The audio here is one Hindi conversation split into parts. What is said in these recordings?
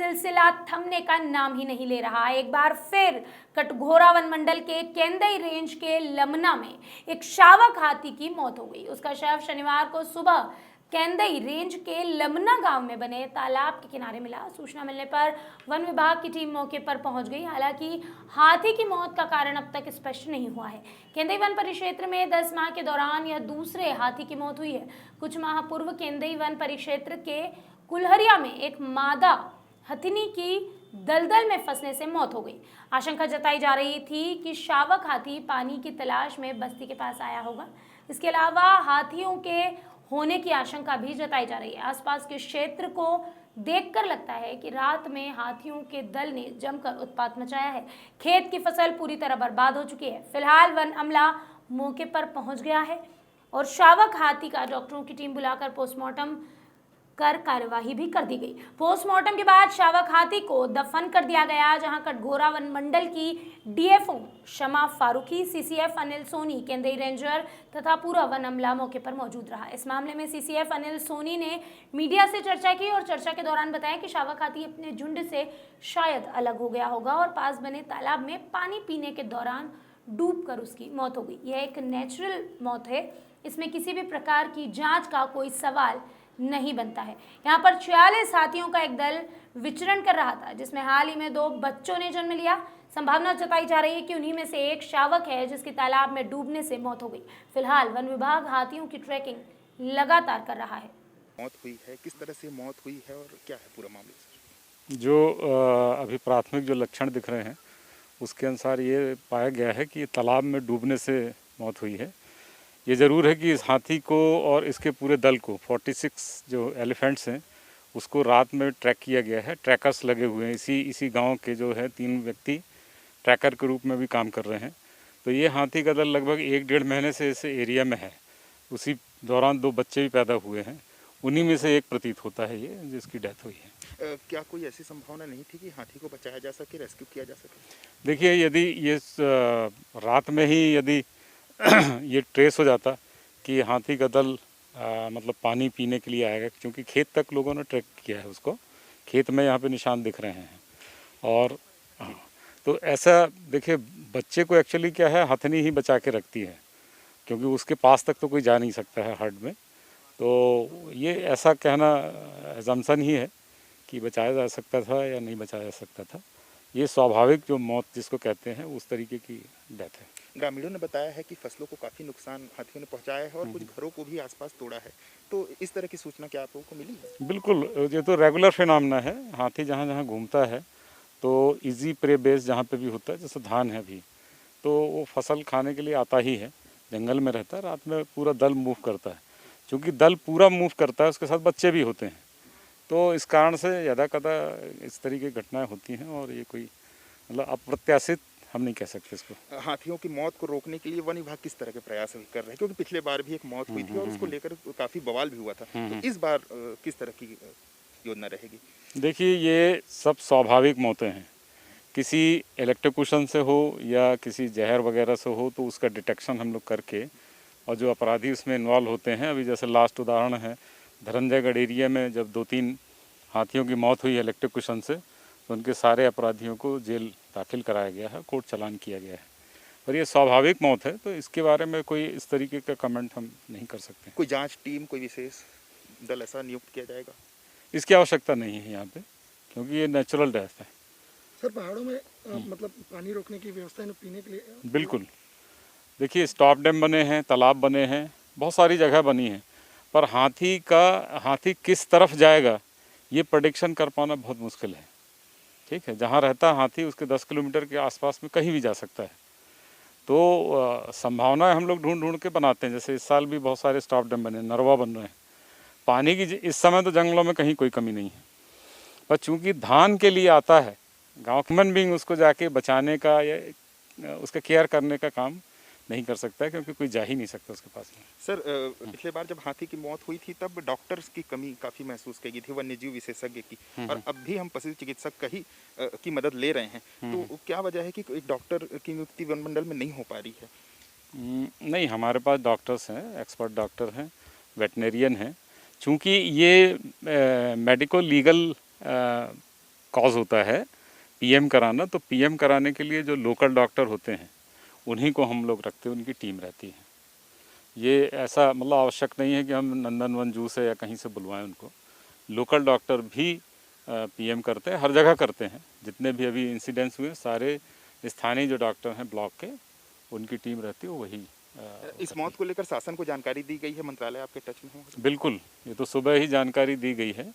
सिलसिला थमने का नाम ही नहीं ले रहा। एक बार फिर कटघोरा वन मंडल के केंदई रेंज के लमना में एक शावक हाथी की मौत हो गई। उसका शव शनिवार को सुबह केंदई रेंज के लमना गांव में बने तालाब के किनारे मिला। सूचना मिलने पर वन विभाग की टीम मौके पर पहुंच गई। हालांकि हाथी की मौत का कारण अब तक स्पष्ट नहीं हुआ है। केंदई वन परिक्षेत्र में 10 माह के दौरान यह दूसरे हाथी की मौत हुई है। कुछ माह पूर्व केंदई वन परिक्षेत्र के कुल्हरिया में एक मादा हथिनी की दलदल में फंसने से मौत हो गई। आशंका जताई जा रही थी कि शावक हाथी पानी की तलाश में बस्ती के पास आया होगा। इसके अलावा हाथियों के होने की आशंका भी जताई जा रही है। आसपास के क्षेत्र को देखकर लगता है कि रात में हाथियों के दल ने जमकर उत्पात मचाया है। खेत की फसल पूरी तरह बर्बाद हो चुकी है। फिलहाल वन अमला मौके पर पहुंच गया है और शावक हाथी का डॉक्टरों की टीम बुलाकर पोस्टमार्टम कर कार्यवाही भी कर दी गई। पोस्टमार्टम के बाद शावक हाथी को दफन कर दिया गया, जहां कटघोरा वन मंडल की डीएफओ शमा फारूकी, सीसीएफ अनिल सोनी, केंदई रेंजर तथा पूरा वन अमला मौके पर मौजूद रहा। इस मामले में सीसीएफ अनिल सोनी ने मीडिया से चर्चा की और चर्चा के दौरान बताया कि शावक हाथी अपने झुंड से शायद अलग हो गया होगा और पास बने तालाब में पानी पीने के दौरान डूबकर उसकी मौत हो गई। यह एक नेचुरल मौत है, इसमें किसी भी प्रकार की जांच का कोई सवाल नहीं बनता है। यहाँ पर 46 हाथियों का एक दल विचरण कर रहा था, जिसमें हाल ही में 2 बच्चों ने जन्म लिया। संभावना जताई जा रही है कि उन्हीं में से एक शावक है जिसकी तालाब में डूबने से मौत हो गई। फिलहाल वन विभाग हाथियों की ट्रैकिंग लगातार कर रहा है। मौत हुई है, किस तरह से मौत हुई है और क्या है पूरा मामला? जो अभी प्राथमिक जो लक्षण दिख रहे हैं उसके अनुसार ये पाया गया है कि तालाब में डूबने से मौत हुई है। ये ज़रूर है कि इस हाथी को और इसके पूरे दल को 46 जो एलिफेंट्स हैं उसको रात में ट्रैक किया गया है। ट्रैकर्स लगे हुए हैं। इसी गांव के जो है 3 व्यक्ति ट्रैकर के रूप में भी काम कर रहे हैं। तो ये हाथी का दल लगभग 1-1.5 महीने से इस एरिया में है। उसी दौरान 2 बच्चे भी पैदा हुए हैं। उन्हीं में से एक प्रतीत होता है ये जिसकी डेथ हुई है। क्या कोई ऐसी संभावना नहीं थी कि हाथी को बचाया जा सके, रेस्क्यू किया जा सके? देखिए, यदि ये रात में ही यदि ये ट्रेस हो जाता कि हाथी का दल मतलब पानी पीने के लिए आएगा, क्योंकि खेत तक लोगों ने ट्रैक किया है उसको। खेत में यहाँ पे निशान दिख रहे हैं। और तो ऐसा देखिए, बच्चे को एक्चुअली क्या है, हथनी ही बचा के रखती है, क्योंकि उसके पास तक तो कोई जा नहीं सकता है हर्ड में। तो ये ऐसा कहना अजम्पशन ही है कि बचाया जा सकता था या नहीं बचाया जा सकता था। ये स्वाभाविक जो मौत जिसको कहते हैं उस तरीके की डेथ है। ग्रामीणों ने बताया है कि फसलों को काफ़ी नुकसान हाथियों ने पहुंचाया है और कुछ घरों को भी आसपास तोड़ा है। तो इस तरह की सूचना क्या आप लोगों को मिली है? बिल्कुल, ये तो रेगुलर फिनोमेना है। हाथी जहाँ जहाँ घूमता है तो इजी प्रे बेस जहाँ पे भी होता है, जैसे धान है भी, तो वो फसल खाने के लिए आता ही है। जंगल में रहता है, रात में पूरा दल मूव करता है। चूँकि दल पूरा मूव करता है, उसके साथ बच्चे भी होते हैं, तो इस कारण से ज़्यादा कदा इस तरीके की घटनाएँ होती हैं। और ये कोई मतलब अप्रत्याशित हम नहीं कह सकते इसको। हाथियों की मौत को रोकने के लिए वन विभाग किस तरह के प्रयास अभी कर रहे हैं? क्योंकि पिछले बार भी एक मौत हुई थी और उसको लेकर काफ़ी बवाल भी हुआ था। तो इस बार किस तरह की योजना रहेगी? देखिए, ये सब स्वाभाविक मौतें हैं। किसी इलेक्ट्रोक्यूशन से हो या किसी जहर वगैरह से हो तो उसका डिटेक्शन हम लोग करके, और जो अपराधी उसमें इन्वॉल्व होते हैं, अभी जैसे लास्ट उदाहरण है धरंजयगढ़ एरिया में, जब 2-3 हाथियों की मौत हुई इलेक्ट्रोक्यूशन से, तो उनके सारे अपराधियों को जेल दाखिल कराया गया है, कोर्ट चालान किया गया है। और ये स्वाभाविक मौत है, तो इसके बारे में कोई इस तरीके का कमेंट हम नहीं कर सकते। कोई जांच टीम, कोई विशेष दल ऐसा नियुक्त किया जाएगा? इसकी आवश्यकता नहीं है यहाँ पे, क्योंकि ये नेचुरल डेथ है। सर, पहाड़ों में मतलब पानी रोकने की व्यवस्था है ना पीने के लिए? बिल्कुल। देखिए, स्टॉप डैम बने हैं, तालाब बने हैं, बहुत सारी जगह बनी है, पर हाथी किस तरफ जाएगा ये प्रेडिक्शन कर पाना बहुत मुश्किल है। ठीक है, जहाँ रहता है हाथी उसके 10 किलोमीटर के आसपास में कहीं भी जा सकता है। तो संभावनाएं हम लोग ढूंढ ढूंढ के बनाते हैं। जैसे इस साल भी बहुत सारे स्टॉप डैम बने, नरवा बन रहे हैं। पानी की इस समय तो जंगलों में कहीं कोई कमी नहीं है, पर चूँकि धान के लिए आता है, गाँव ह्यूमन बीइंग उसको जाके बचाने का या उसका केयर करने का काम नहीं कर सकता है, क्योंकि कोई जा ही नहीं सकता उसके पास में। सर, पिछले बार जब हाथी की मौत हुई थी तब डॉक्टर्स की कमी काफ़ी महसूस की गई थी, वन्यजीव विशेषज्ञ की, और अब भी हम पशु चिकित्सक का ही की मदद ले रहे हैं। तो क्या वजह है कि एक डॉक्टर की नियुक्ति वन मंडल में नहीं हो पा रही है? नहीं, हमारे पास डॉक्टर्स हैं, एक्सपर्ट डॉक्टर हैं, वेटनेरियन हैं। चूँकि ये मेडिको लीगल कॉज होता है पीएम कराना, तो पीएम कराने के लिए जो लोकल डॉक्टर होते हैं उन्हीं को हम लोग रखते हैं, उनकी टीम रहती है। ये ऐसा मतलब आवश्यक नहीं है कि हम नंदनवन जू से या कहीं से बुलवाएं उनको। लोकल डॉक्टर भी पीएम करते हैं, हर जगह करते हैं। जितने भी अभी इंसिडेंट्स हुए सारे स्थानीय जो डॉक्टर हैं ब्लॉक के, उनकी टीम रहती है, वो वही इस मौत को लेकर शासन को जानकारी दी गई है? मंत्रालय आपके टच में है? बिल्कुल, ये तो सुबह ही जानकारी दी गई है।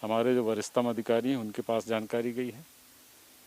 हमारे जो वरिष्ठतम अधिकारी हैं उनके पास जानकारी गई है।